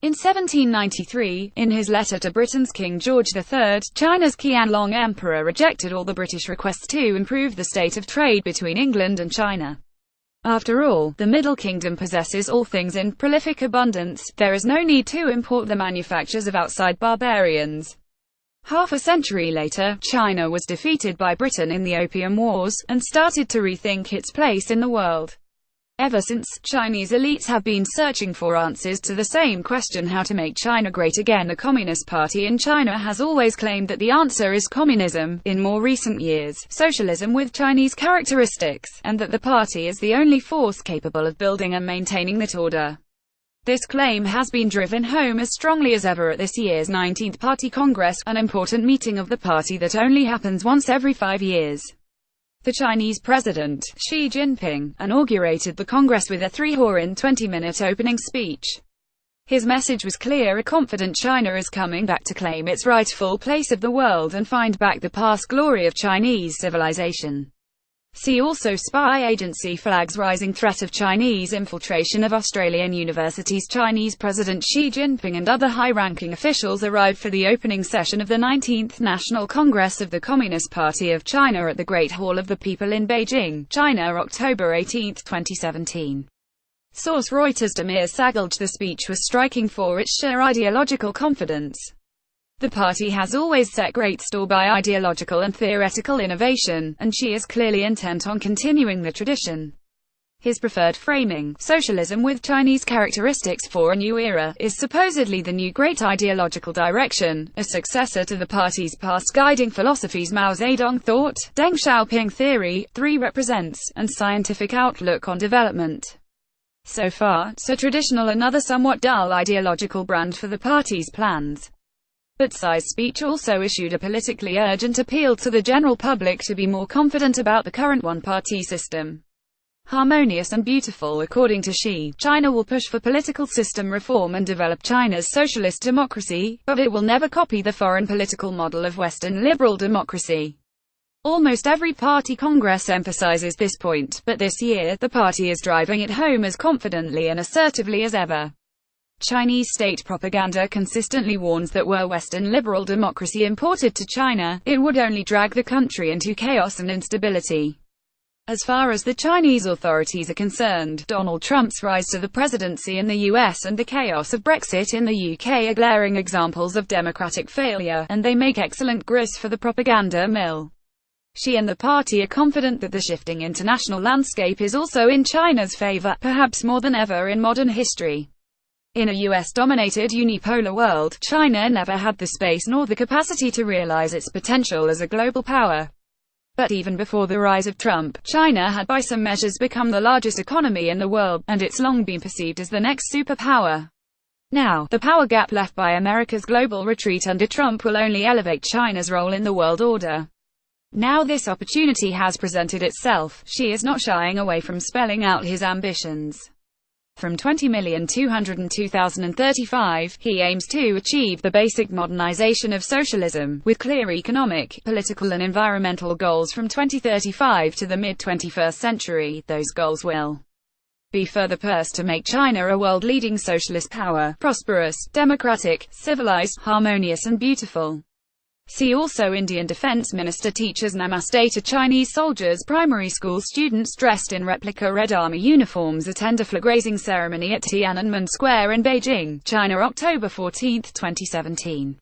In 1793, in his letter to Britain's King George III, China's Qianlong Emperor rejected all the British requests to improve the state of trade between England and China. After all, the Middle Kingdom possesses all things in prolific abundance. There is no need to import the manufactures of outside barbarians. Half a century later, China was defeated by Britain in the Opium Wars, and started to rethink its place in the world. Ever since, Chinese elites have been searching for answers to the same question: how to make China great again. The Communist Party in China has always claimed that the answer is communism, in more recent years, socialism with Chinese characteristics, and that the party is the only force capable of building and maintaining that order. This claim has been driven home as strongly as ever at this year's 19th Party Congress, an important meeting of the party that only happens once every 5 years. The Chinese President, Xi Jinping, inaugurated the Congress with a 3-20-minute opening speech. His message was clear: a confident China is coming back to claim its rightful place of the world and find back the past glory of Chinese civilization. See also spy agency flags, rising threat of Chinese infiltration of Australian universities. Chinese President Xi Jinping and other high-ranking officials arrived for the opening session of the 19th National Congress of the Communist Party of China at the Great Hall of the People in Beijing, China, October 18, 2017. Source: Reuters. Demir Sagalj. The speech was striking for its sheer ideological confidence. The party has always set great store by ideological and theoretical innovation, and Xi is clearly intent on continuing the tradition. His preferred framing, socialism with Chinese characteristics for a new era, is supposedly the new great ideological direction, a successor to the party's past guiding philosophies: Mao Zedong thought, Deng Xiaoping theory, 3 represents, and scientific outlook on development. So far, so traditional, another somewhat dull ideological brand for the party's plans. But Xi's speech also issued a politically urgent appeal to the general public to be more confident about the current one-party system. Harmonious and beautiful. According to Xi, China will push for political system reform and develop China's socialist democracy, but it will never copy the foreign political model of Western liberal democracy. Almost every party congress emphasizes this point, but this year, the party is driving it home as confidently and assertively as ever. Chinese state propaganda consistently warns that were Western liberal democracy imported to China, it would only drag the country into chaos and instability. As far as the Chinese authorities are concerned, Donald Trump's rise to the presidency in the US and the chaos of Brexit in the UK are glaring examples of democratic failure, and they make excellent grist for the propaganda mill. Xi and the party are confident that the shifting international landscape is also in China's favor, perhaps more than ever in modern history. In a US-dominated unipolar world, China never had the space nor the capacity to realize its potential as a global power. But even before the rise of Trump, China had by some measures become the largest economy in the world, and it's long been perceived as the next superpower. Now, the power gap left by America's global retreat under Trump will only elevate China's role in the world order. Now this opportunity has presented itself. Xi is not shying away from spelling out his ambitions. From 20,202,035, he aims to achieve the basic modernization of socialism, with clear economic, political and environmental goals from 2035 to the mid-21st century. Those goals will be further pursed to make China a world-leading socialist power, prosperous, democratic, civilized, harmonious and beautiful. See also Indian Defense Minister teaches Namaste to Chinese soldiers. Primary school students dressed in replica Red Army uniforms attend a flag-raising ceremony at Tiananmen Square in Beijing, China, October 14, 2017.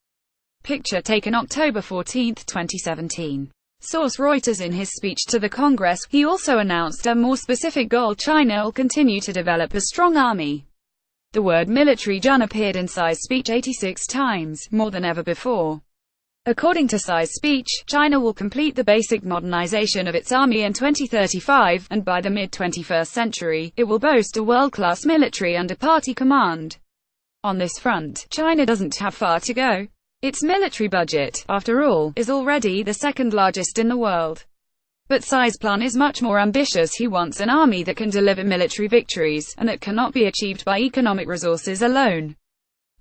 Picture taken October 14, 2017. Source: Reuters. In his speech to the Congress, he also announced a more specific goal: China will continue to develop a strong army. The word military appeared in Xi's speech 86 times, more than ever before. According to Xi's speech, China will complete the basic modernization of its army in 2035, and by the mid-21st century, it will boast a world-class military under party command. On this front, China doesn't have far to go. Its military budget, after all, is already the second largest in the world. But Xi's plan is much more ambitious. He wants an army that can deliver military victories, and that cannot be achieved by economic resources alone.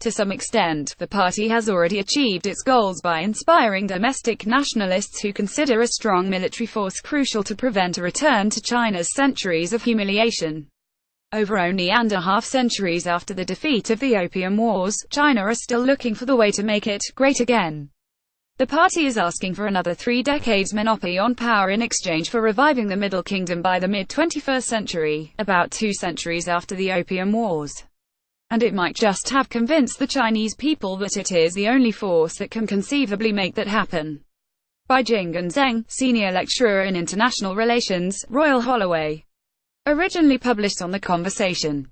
To some extent, the party has already achieved its goals by inspiring domestic nationalists who consider a strong military force crucial to prevent a return to China's centuries of humiliation. Over only and a half centuries after the defeat of the Opium Wars, China is still looking for the way to make it great again. The party is asking for another 3 decades monopoly on power in exchange for reviving the Middle Kingdom by the mid-21st century, about 2 centuries after the Opium Wars. And it might just have convinced the Chinese people that it is the only force that can conceivably make that happen. By Jing'an Zheng, Senior Lecturer in International Relations, Royal Holloway. Originally published on The Conversation.